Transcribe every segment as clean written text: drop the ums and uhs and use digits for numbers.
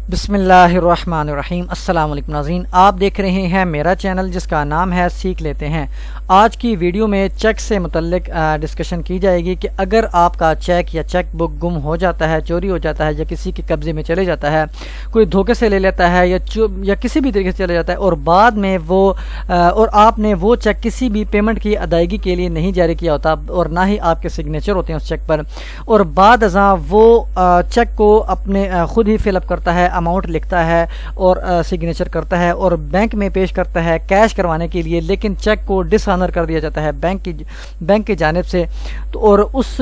بسم اللہ الرحمن الرحیم۔ السلام علیکم ناظرین، آپ دیکھ رہے ہیں میرا چینل جس کا نام ہے سیکھ لیتے ہیں۔ آج کی ویڈیو میں چیک سے متعلق ڈسکشن کی جائے گی کہ اگر آپ کا چیک یا چیک بک گم ہو جاتا ہے، چوری ہو جاتا ہے یا کسی کے قبضے میں چلے جاتا ہے، کوئی دھوکے سے لے لیتا ہے یا کسی بھی طریقے سے چلے جاتا ہے اور بعد میں اور آپ نے وہ چیک کسی بھی پیمنٹ کی ادائیگی کے لیے نہیں جاری کیا ہوتا اور نہ ہی آپ کے سگنیچر ہوتے ہیں اس چیک پر، اور بعد ازاں وہ چیک کو اپنے خود ہی فل اپ کرتا ہے، اماؤنٹ لکھتا ہے اور سگنیچر کرتا ہے اور بینک میں پیش کرتا ہے کیش کروانے کے لیے، لیکن چیک کو ڈس آنر کر دیا جاتا ہے بینک کی جانب سے، اور اس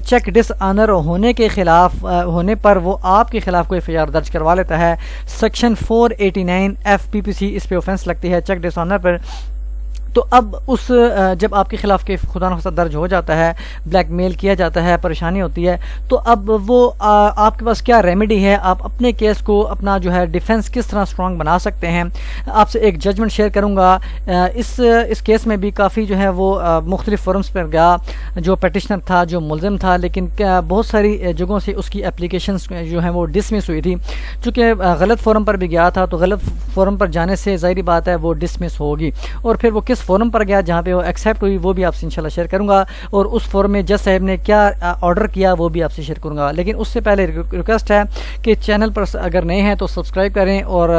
چیک ڈس آنر ہونے کے خلاف ہونے پر وہ آپ کے خلاف کوئی FIR درج کروا لیتا ہے۔ سیکشن 489 FPPC اس پہ اوفینس لگتی ہے چیک ڈس آنر پر۔ تو اب جب آپ کے خلاف خدا نخواستہ درج ہو جاتا ہے، بلیک میل کیا جاتا ہے، پریشانی ہوتی ہے، تو اب وہ آپ کے پاس کیا ریمیڈی ہے، آپ اپنے کیس کو اپنا جو ہے ڈیفنس کس طرح اسٹرانگ بنا سکتے ہیں۔ آپ سے ایک ججمنٹ شیئر کروں گا۔ اس کیس میں بھی کافی جو ہے وہ مختلف فورمز پر گیا، جو پیٹیشنر تھا، جو ملزم تھا، لیکن بہت ساری جگہوں سے اس کی اپلیکیشنز جو ہیں وہ ڈسمس ہوئی تھی۔ چونکہ غلط فورم پر بھی گیا تھا تو غلط فورم پر جانے سے ظاہری بات ہے وہ ڈسمس ہوگی، اور پھر وہ کس فورم پر گیا جہاں پہ وہ ایکسیپٹ ہوئی وہ بھی آپ سے انشاءاللہ شیئر کروں گا، اور اس فورم میں جج صاحب نے کیا آرڈر کیا وہ بھی آپ سے شیئر کروں گا۔ لیکن اس سے پہلے ریکویسٹ ہے کہ چینل پر اگر نئے ہیں تو سبسکرائب کریں اور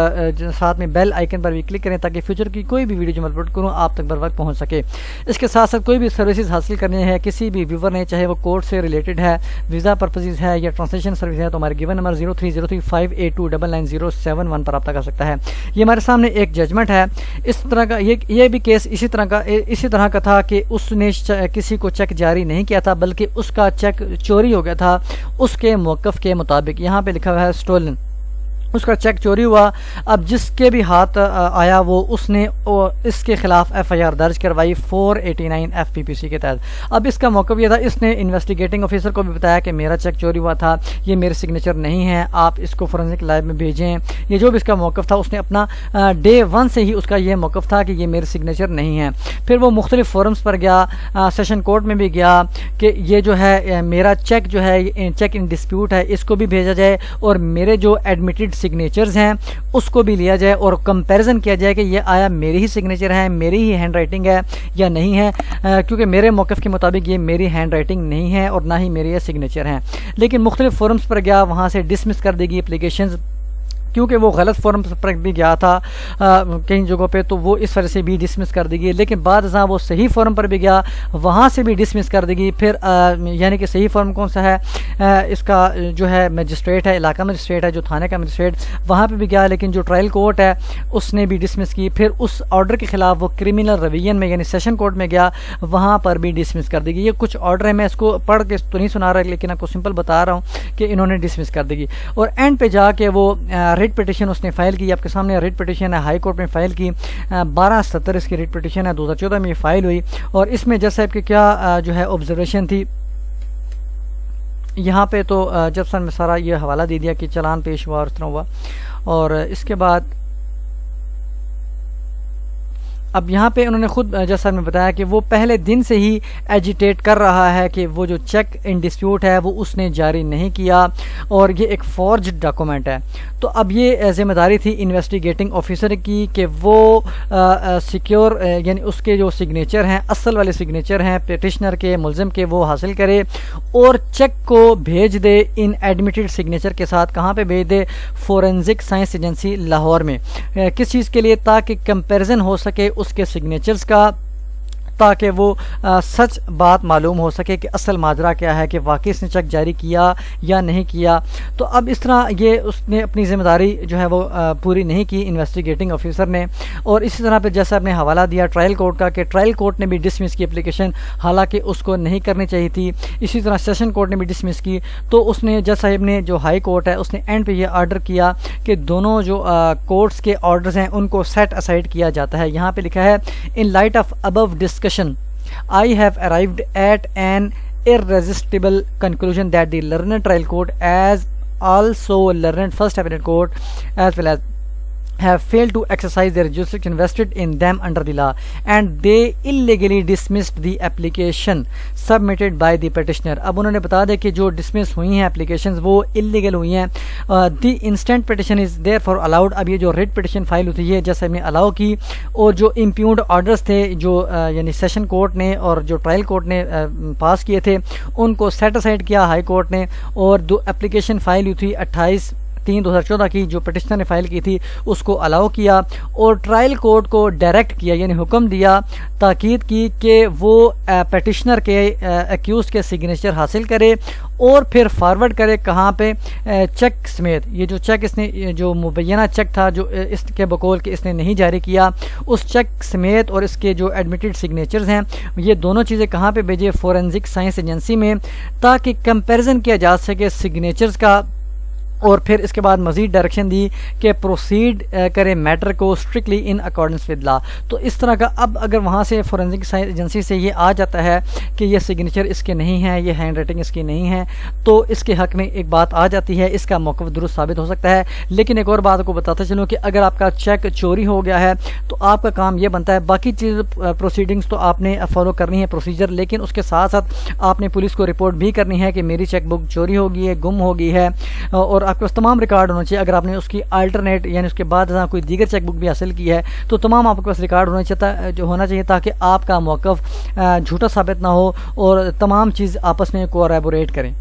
ساتھ میں بیل آئیکن پر بھی کلک کریں تاکہ فیوچر کی کوئی بھی ویڈیو جو میں اپلوڈ کروں آپ تک بر وقت پہنچ سکے۔ اس کے ساتھ ساتھ کوئی بھی سروسز حاصل کرنی ہے کسی بھی ویور نے، چاہے وہ کورٹ سے ریلیٹڈ ہے، ویزا پرپسز ہے یا ٹرانسلیشن سروس ہے، تو ہمارے گیون نمبر 030358299071 پر رابطہ کر سکتا ہے۔ یہ ہمارے سامنے ایک ججمنٹ ہے۔ اس طرح کا یہ بھی کیس اسی طرح کا تھا کہ اس نے کسی کو چیک جاری نہیں کیا تھا بلکہ اس کا چیک چوری ہو گیا تھا اس کے موقف کے مطابق۔ یہاں پہ لکھا ہوا ہے اسٹولن، اس کا چیک چوری ہوا۔ اب جس کے بھی ہاتھ آیا وہ اس نے اس کے خلاف FIR درج کروائی 489 FPPC کے تحت۔ اب اس کا موقف یہ تھا، اس نے انویسٹیگیٹنگ آفیسر کو بھی بتایا کہ میرا چیک چوری ہوا تھا، یہ میرے سگنیچر نہیں ہے، آپ اس کو فورنزک لیب میں بھیجیں۔ یہ جو بھی اس کا موقف تھا اس نے اپنا ڈے 1 سے ہی اس کا یہ موقف تھا کہ یہ میرے سگنیچر نہیں ہے۔ پھر وہ مختلف فورمز پر گیا، سیشن کورٹ میں بھی گیا کہ یہ جو ہے میرا چیک جو ہے چیک ان ڈسپیوٹ ہے، اس کو بھی بھیجا جائے اور میرے جو ایڈمیٹڈ سگنیچرز ہیں اس کو بھی لیا جائے اور کمپیریزن کیا جائے کہ یہ آیا میری ہی سگنیچر ہے، میری ہی ہینڈ رائٹنگ ہے یا نہیں ہے، کیونکہ میرے موقف کے مطابق یہ میری ہینڈ رائٹنگ نہیں ہے اور نہ ہی میری یہ سگنیچر ہیں۔ لیکن مختلف فورمز پر گیا، وہاں سے ڈسمس کر دے گی اپلیکیشنز، کیونکہ وہ غلط فورم پر بھی گیا تھا کئی جگہوں پہ، تو وہ اس وجہ سے بھی ڈسمس کر دے گی۔ لیکن بعد ازاں وہ صحیح فورم پر بھی گیا، وہاں سے بھی ڈسمس کر دے گی۔ پھر یعنی کہ صحیح فورم کون سا ہے، اس کا جو ہے مجسٹریٹ ہے، علاقہ مجسٹریٹ ہے، جو تھانے کا مجسٹریٹ، وہاں پہ بھی گیا، لیکن جو ٹرائل کورٹ ہے اس نے بھی ڈسمس کی۔ پھر اس آرڈر کے خلاف وہ کرمنل ریویژن میں یعنی سیشن کورٹ میں گیا، وہاں پر بھی ڈسمس کر دے گی۔ یہ کچھ آرڈر ہے، میں اس کو پڑھ کے تو نہیں سنا رہا لیکن آپ کو سمپل بتا رہا ہوں کہ انہوں نے ڈسمس کر دے گی۔ اور اینڈ پہ جا کے وہ ریٹ پٹیشن اس نے فائل کی، آپ کے سامنے ریٹ پٹیشن ہے، ہائی کورٹ میں فائل کی، 1270 اس کی ریٹ پٹیشن ہے، 2014 میں یہ فائل ہوئی۔ اور اس میں جج صاحب کی کیا جو ہے آبزرویشن تھی، یہاں پہ تو جب سر میں سارا یہ حوالہ دے دیا کہ چلان پیش ہوا اور اس طرح ہوا، اور اس کے بعد اب یہاں پہ انہوں نے خود جیسا میں بتایا کہ وہ پہلے دن سے ہی ایجیٹیٹ کر رہا ہے کہ وہ جو چیک ان ڈسپیوٹ ہے وہ اس نے جاری نہیں کیا اور یہ ایک فورجڈ ڈاکومنٹ ہے۔ تو اب یہ ذمہ داری تھی انویسٹیگیٹنگ آفیسر کی کہ وہ سیکیور یعنی اس کے جو سگنیچر ہیں، اصل والے سگنیچر ہیں پیٹیشنر کے، ملزم کے، وہ حاصل کرے اور چیک کو بھیج دے ان ایڈمیٹڈ سگنیچر کے ساتھ۔ کہاں پہ بھیج دے؟ فورنزک سائنس ایجنسی لاہور میں۔ کس چیز کے لیے؟ تاکہ کمپیریزن ہو سکے اس کے سگنیچرز کا، تاکہ وہ سچ بات معلوم ہو سکے کہ اصل ماجرا کیا ہے، کہ واقعی اس نے چیک جاری کیا یا نہیں کیا۔ تو اب اس طرح یہ اس نے اپنی ذمہ داری جو ہے وہ پوری نہیں کی انویسٹیگیٹنگ آفیسر نے، اور اسی طرح پہ جیسا آپ نے حوالہ دیا ٹرائل کورٹ کا کہ ٹرائل کورٹ نے بھی ڈسمس کی اپلیکیشن، حالانکہ اس کو نہیں کرنی چاہیے تھی۔ اسی طرح سیشن کورٹ نے بھی ڈسمس کی، تو اس نے جج صاحب نے جو ہائی کورٹ ہے اس نے اینڈ پہ یہ آرڈر کیا کہ دونوں جو کورٹس کے آرڈرز ہیں ان کو سیٹ اسائڈ کیا جاتا ہے۔ یہاں پہ لکھا ہے in light of above discussion I have arrived at an irresistible conclusion that the learned trial court as also learned first appellate court as well as have failed to exercise their jurisdiction vested in them under the law and they illegally dismissed the application submitted by the petitioner. اب انہوں نے بتا دیا کہ جو dismiss ہوئی ہیں applications وہ اللیگل ہوئی ہیں. The instant petition is there for allowed. اب یہ جو ریٹ پٹیشن فائل ہوتی ہے جیسے ہم نے الاؤ کی, اور جو امپیونڈ آرڈرز تھے جو یعنی سیشن کورٹ نے اور جو ٹرائل کورٹ نے پاس کیے تھے ان کو سیٹ اسائڈ کیا ہائی کورٹ نے, اور دو اپلیکیشن فائل ہوئی تھی 28/3/2014 کی جو پٹیشنر نے فائل کی تھی اس کو الاؤ کیا, اور ٹرائل کورٹ کو ڈائریکٹ کیا یعنی حکم دیا, تاکید کی کہ وہ پٹیشنر کے ایکیوزڈ کے سگنیچر حاصل کرے اور پھر فارورڈ کرے کہاں پہ, چیک سمیت. یہ جو چیک اس نے جو مبینہ چیک تھا جو اس کے بقول کہ اس نے نہیں جاری کیا, اس چیک سمیت اور اس کے جو ایڈمیٹڈ سگنیچرز ہیں یہ دونوں چیزیں کہاں پہ بھیجے, فورینزک سائنس ایجنسی میں, تاکہ کمپیریزن کیا جا سکے سگنیچرز کا, اور پھر اس کے بعد مزید ڈائریکشن دی کہ پروسیڈ کرے میٹر کو strictly in accordance with law. تو اس طرح کا اب اگر وہاں سے فورینزک سائنس ایجنسی سے یہ آ جاتا ہے کہ یہ سگنیچر اس کے نہیں ہیں, یہ ہینڈ رائٹنگ اس کی نہیں ہے, تو اس کے حق میں ایک بات آ جاتی ہے, اس کا موقف درست ثابت ہو سکتا ہے. لیکن ایک اور بات کو بتاتا چلوں کہ اگر آپ کا چیک چوری ہو گیا ہے تو آپ کا کام یہ بنتا ہے, باقی چیز پروسیڈنگس تو آپ نے فالو کرنی ہے پروسیجر, لیکن اس کے ساتھ ساتھ آپ نے پولیس کو رپورٹ بھی کرنی ہے کہ میری چیک بک چوری ہو گئی ہے, گم ہو گئی ہے, اور آپ کے پاس تمام ریکارڈ ہونا چاہیے. اگر آپ نے اس کی الٹرنیٹ یعنی اس کے بعد کوئی دیگر چیک بک بھی حاصل کی ہے تو تمام آپ کے پاس ریکارڈ ہونا چاہیے تاکہ آپ کا موقف جھوٹا ثابت نہ ہو اور تمام چیز آپس میں کوریبوریٹ کریں.